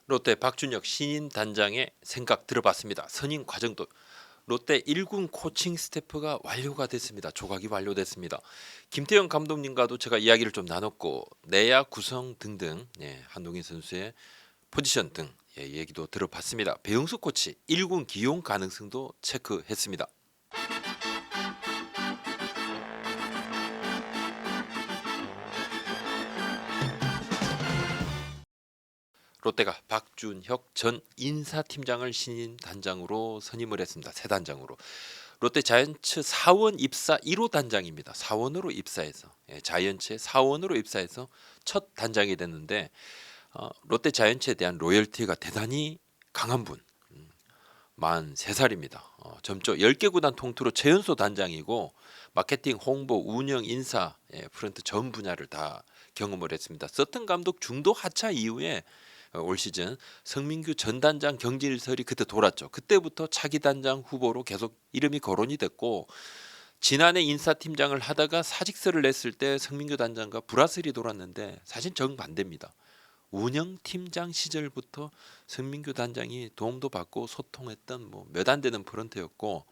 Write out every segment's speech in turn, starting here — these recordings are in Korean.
롯데 박준혁 신인 단장의 생각 들어봤습니다. 선임 과정도 롯데 1군 코칭 스태프가 완료가 됐습니다. 조각이 완료됐습니다. 김태형 감독님과도 제가 이야기를 좀 나눴고 내야 구성 등등 한동희 선수의 포지션 등 얘기도 들어봤습니다. 배용수 코치 1군 기용 가능성도 체크했습니다. 롯데가 박준혁 전 인사팀장을 신인 단장으로 선임을 했습니다. 새 단장으로. 롯데 자이언츠 사원 입사 1호 단장입니다. 사원으로 입사해서 자이언츠의 사원으로 입사해서 첫 단장이 됐는데 롯데 자이언츠에 대한 로열티가 대단히 강한 분. 43살입니다. 점조 10개 구단 통틀어 최연소 단장이고 마케팅, 홍보, 운영, 인사, 프런트 전 분야를 다 경험을 했습니다. 서튼 감독 중도 하차 이후에 올 시즌 성민규 전 단장 경질설이 그때 돌았죠. 그때부터 차기 단장 후보로 계속 이름이 거론이 됐고 지난해 인사팀장을 하다가 사직서를 냈을 때 성민규 단장과 불화설이 돌았는데 사실 정반대입니다. 운영팀장 시절부터 성민규 단장이 도움도 받고 소통했던 몇 안 되는 프런트였고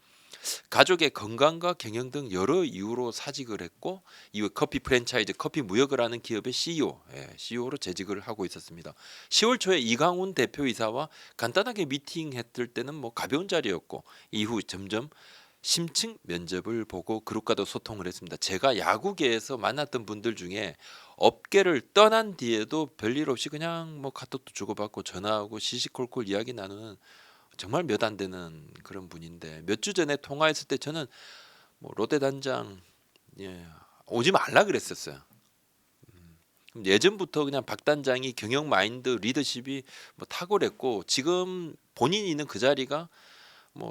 가족의 건강과 경영 등 여러 이유로 사직을 했고 이후 커피 프랜차이즈 커피 무역을 하는 기업의 CEO로 재직을 하고 있었습니다. 10월 초에 이강훈 대표이사와 간단하게 미팅했을 때는 가벼운 자리였고 이후 점점 심층 면접을 보고 그룹과도 소통을 했습니다. 제가 야구계에서 만났던 분들 중에 업계를 떠난 뒤에도 별일 없이 그냥 카톡도 주고받고 전화하고 시시콜콜 이야기 나누는 정말 몇 안 되는 그런 분인데 몇 주 전에 통화했을 때 저는 롯데 단장 오지 말라 그랬었어요. 예전부터 그냥 박 단장이 경영 마인드 리더십이 탁월했고 지금 본인이 있는 그 자리가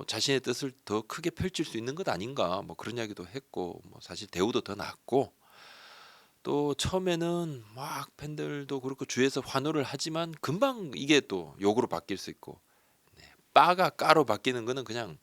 자신의 뜻을 더 크게 펼칠 수 있는 것 아닌가 그런 이야기도 했고 사실 대우도 더 낮고 또 처음에는 막 팬들도 그렇고 주위에서 환호를 하지만 금방 이게 또 욕으로 바뀔 수 있고 빠가 까로 바뀌는 거는 그냥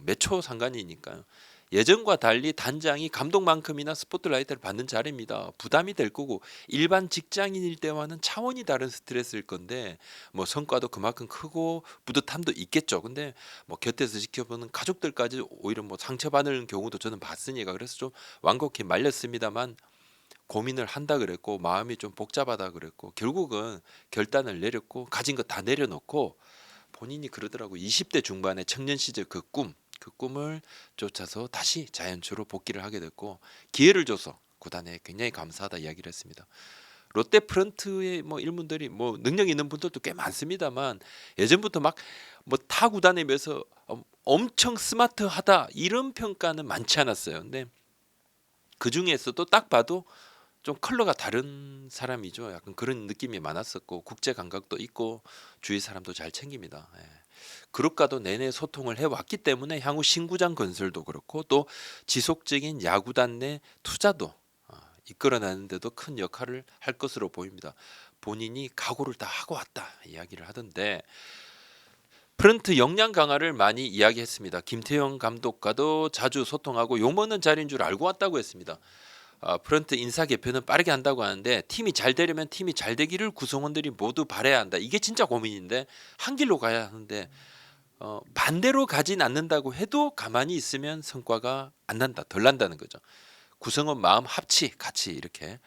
몇 초 상관이니까요. 예전과 달리 단장이 감독만큼이나 스포트라이트를 받는 자리입니다. 부담이 될 거고 일반 직장인일 때와는 차원이 다른 스트레스일 건데 성과도 그만큼 크고 뿌듯함도 있겠죠. 근데 곁에서 지켜보는 가족들까지 오히려 상처받는 경우도 저는 봤으니까 그래서 좀 완곡히 말렸습니다만 고민을 한다 그랬고 마음이 좀 복잡하다 그랬고 결국은 결단을 내렸고 가진 거 다 내려놓고 본인이 그러더라고 20대 중반의 청년 시절 그 꿈을 쫓아서 다시 자이언츠로 복귀를 하게 됐고 기회를 줘서 구단에 굉장히 감사하다 이야기를 했습니다. 롯데 프런트의 일문들이 능력 있는 분들도 꽤 많습니다만 예전부터 막 타 구단에 비해서 엄청 스마트하다 이런 평가는 많지 않았어요. 근데 그 중에서도 딱 봐도 좀 컬러가 다른 사람이죠. 약간 그런 느낌이 많았었고 국제 감각도 있고 주위 사람도 잘 챙깁니다. 그룹과도 내내 소통을 해왔기 때문에 향후 신구장 건설도 그렇고 또 지속적인 야구단 내 투자도 이끌어내는데도 큰 역할을 할 것으로 보입니다. 본인이 각오를 다 하고 왔다 이야기를 하던데 프런트 역량 강화를 많이 이야기했습니다. 김태형 감독과도 자주 소통하고 욕먹는 자리인 줄 알고 왔다고 했습니다. 프런트 인사 개편은 빠르게 한다고 하는데 팀이 잘 되려면 팀이 잘 되기를 구성원들이 모두 바라야 한다. 이게 진짜 고민인데 한 길로 가야 하는데 반대로 가진 않는다고 해도 가만히 있으면 성과가 안 난다. 덜 난다는 거죠. 구성원 마음 합치 같이 이렇게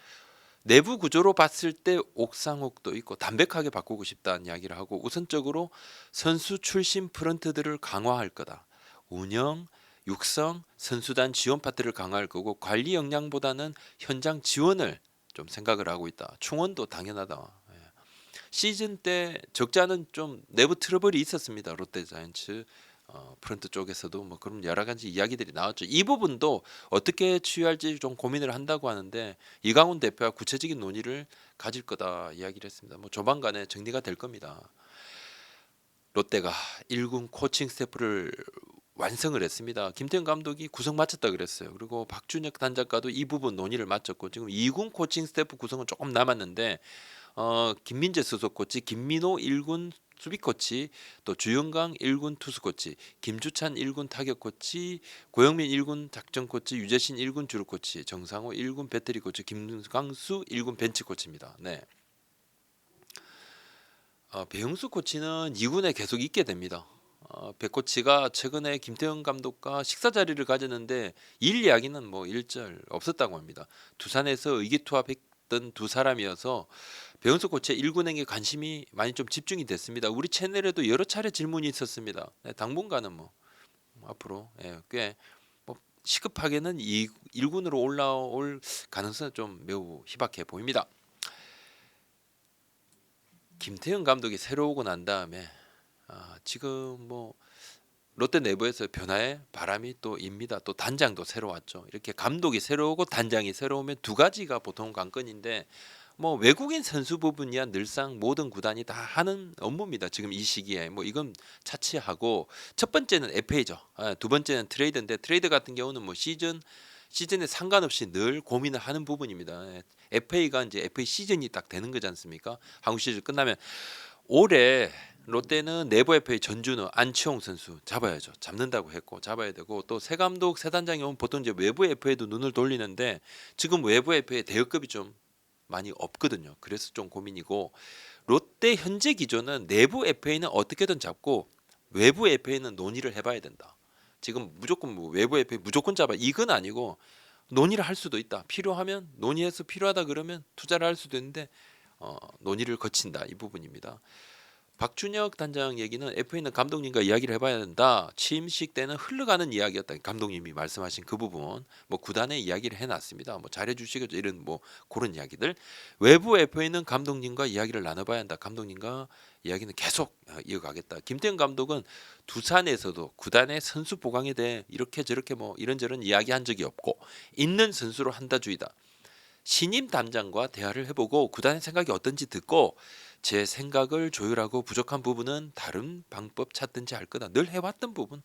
내부 구조로 봤을 때 옥상옥도 있고 담백하게 바꾸고 싶다는 이야기를 하고 우선적으로 선수 출신 프런트들을 강화할 거다. 운영, 육성, 선수단 지원 파트를 강화할 거고 관리 역량보다는 현장 지원을 좀 생각을 하고 있다. 충원도 당연하다. 시즌 때 적잖은 좀 내부 트러블이 있었습니다. 롯데 자이언츠 프런트 쪽에서도 그런 여러 가지 이야기들이 나왔죠. 이 부분도 어떻게 취할지 좀 고민을 한다고 하는데 이강훈 대표와 구체적인 논의를 가질 거다 이야기를 했습니다. 조만간에 정리가 될 겁니다. 롯데가 1군 코칭 스태프를 완성을 했습니다. 김태형 감독이 구성 마쳤다 그랬어요. 그리고 박준혁 단장과도 이 부분 논의를 마쳤고 지금 2군 코칭 스태프 구성은 조금 남았는데 김민재 수석 코치, 김민호 1군 수비 코치, 또 주영강 1군 투수 코치, 김주찬 1군 타격 코치, 고영민 1군 작전 코치, 유재신 1군 주루 코치, 정상호 1군 배터리 코치, 김광수 1군 벤치 코치입니다. 네. 배영수 코치는 2군에 계속 있게 됩니다. 백 코치가 최근에 김태형 감독과 식사 자리를 가졌는데 일 이야기는 뭐 일절 없었다고 합니다. 두산에서 의기투합했던 두 사람이어서 배영수 코치의 1군에게 관심이 많이 좀 집중이 됐습니다. 우리 채널에도 여러 차례 질문이 있었습니다. 네, 당분간은 뭐 앞으로 꽤 뭐 시급하게는 1군으로 올라올 가능성은 좀 매우 희박해 보입니다. 김태형 감독이 새로 오고 난 다음에 지금 뭐 롯데 내부에서 변화의 바람이 또 입니다. 또 단장도 새로 왔죠. 이렇게 감독이 새로 오고 단장이 새로 오면 두 가지가 보통 관건인데 뭐 외국인 선수 부분이야 늘상 모든 구단이 다 하는 업무입니다. 지금 이 시기에 뭐 이건 차치하고 첫 번째는 FA죠. 두 번째는 트레이드인데 트레이드 같은 경우는 뭐 시즌에 상관없이 늘 고민을 하는 부분입니다. FA가 이제 FA 시즌이 딱 되는 거지 않습니까? 한국 시즌 끝나면 올해 롯데는 내부 FA 전준우, 안치홍 선수 잡아야죠. 잡는다고 했고 잡아야 되고 또 새 감독, 새 단장이 오면 보통 이제 외부 FA도 눈을 돌리는데 지금 외부 FA 대여급이 좀 많이 없거든요. 그래서 좀 고민이고 롯데 현재 기조는 내부 FA는 어떻게든 잡고 외부 FA는 논의를 해봐야 된다. 지금 무조건 뭐 외부 FA 무조건 잡아 이건 아니고 논의를 할 수도 있다. 필요하면 논의해서 필요하다 그러면 투자를 할 수도 있는데 논의를 거친다 이 부분입니다. 박준혁 단장 얘기는 FA는 감독님과 이야기를 해봐야 된다. 취임식 때는 흘러가는 이야기였다. 감독님이 말씀하신 그 부분 뭐 구단에 이야기를 해놨습니다. 뭐 잘해주시겠죠 이런 뭐 그런 이야기들. 외부 FA는 감독님과 이야기를 나눠봐야 한다. 감독님과 이야기는 계속 이어가겠다. 김태형 감독은 두산에서도 구단의 선수 보강에 대해 이렇게 저렇게 뭐 이런저런 이야기한 적이 없고 있는 선수로 한다주의다. 신임 단장과 대화를 해보고 구단의 생각이 어떤지 듣고 제 생각을 조율하고 부족한 부분은 다른 방법 찾든지 할 거다. 늘 해왔던 부분.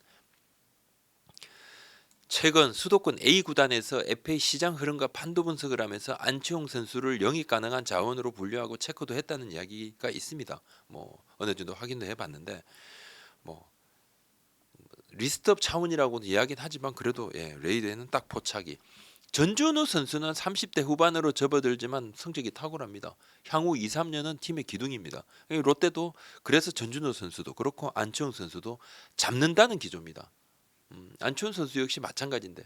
최근 수도권 A 구단에서 FA 시장 흐름과 판도 분석을 하면서 안치홍 선수를 영입 가능한 자원으로 분류하고 체크도 했다는 이야기가 있습니다. 뭐 어느 정도 확인도 해봤는데 뭐 리스트업 차원이라고는 이야기는 하지만 그래도 레이드에는 딱 포착이. 전준우 선수는 30대 후반으로 접어들지만 성적이 탁월합니다. 향후 2, 3년은 팀의 기둥입니다. 롯데도 그래서 전준우 선수도 그렇고 안치홍 선수도 잡는다는 기조입니다. 안치홍 선수 역시 마찬가지인데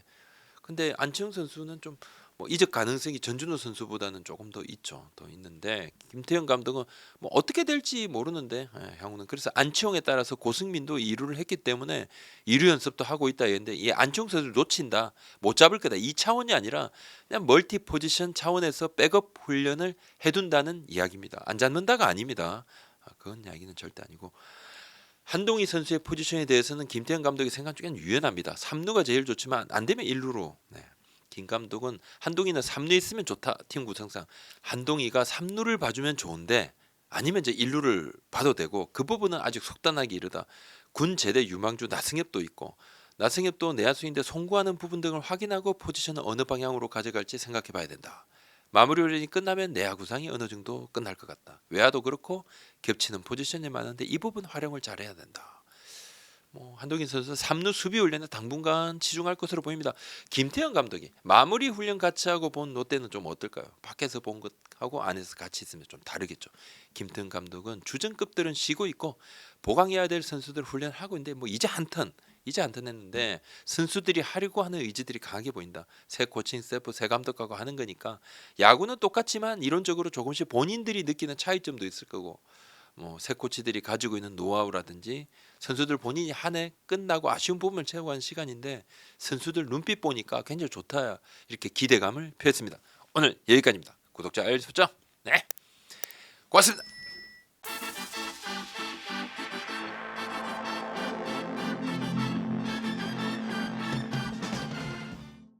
근데 안치홍 선수는 좀 뭐 이적 가능성이 전준우 선수보다는 조금 더 있죠. 더 있는데 김태형 감독은 뭐 어떻게 될지 모르는데 향후는 그래서 안치홍에 따라서 고승민도 2루를 했기 때문에 2루 연습도 하고 있다 했는데 이 안치홍 선수를 놓친다 못 잡을 거다 이 차원이 아니라 그냥 멀티 포지션 차원에서 백업 훈련을 해둔다는 이야기입니다. 안 잡는다가 아닙니다. 그건 이야기는 절대 아니고 한동희 선수의 포지션에 대해서는 김태형 감독의 생각 중엔 유연합니다. 3루가 제일 좋지만 안 되면 1루로. 김 감독은 한동희는 3루에 있으면 좋다. 팀 구성상. 한동희가 3루를 봐주면 좋은데 아니면 이제 1루를 봐도 되고 그 부분은 아직 속단하기 이르다. 군 제대 유망주 나승엽도 있고 나승엽도 내야수인데 송구하는 부분 등을 확인하고 포지션을 어느 방향으로 가져갈지 생각해 봐야 된다. 마무리 훈련이 끝나면 내야 구상이 어느 정도 끝날 것 같다. 외야도 그렇고 겹치는 포지션이 많은데 이 부분 활용을 잘해야 된다. 뭐 한동인 선수 3루 수비 훈련에 당분간 치중할 것으로 보입니다. 김태형 감독이 마무리 훈련 같이 하고 본 롯데는 좀 어떨까요? 밖에서 본 것하고 안에서 같이 있으면 좀 다르겠죠. 김태형 감독은 주전급들은 쉬고 있고 보강해야 될 선수들 훈련하고 있는데 뭐 이제 한 턴 했는데 선수들이 하려고 하는 의지들이 강하게 보인다. 새 코칭 스태프, 새 감독하고 하는 거니까 야구는 똑같지만 이론적으로 조금씩 본인들이 느끼는 차이점도 있을 거고 뭐 새 코치들이 가지고 있는 노하우라든지 선수들 본인이 한 해 끝나고 아쉬운 부분을 채워간 시간인데 선수들 눈빛 보니까 굉장히 좋다 이렇게 기대감을 표했습니다. 오늘 여기까지입니다. 구독자 알려주셨죠? 네, 고맙습니다.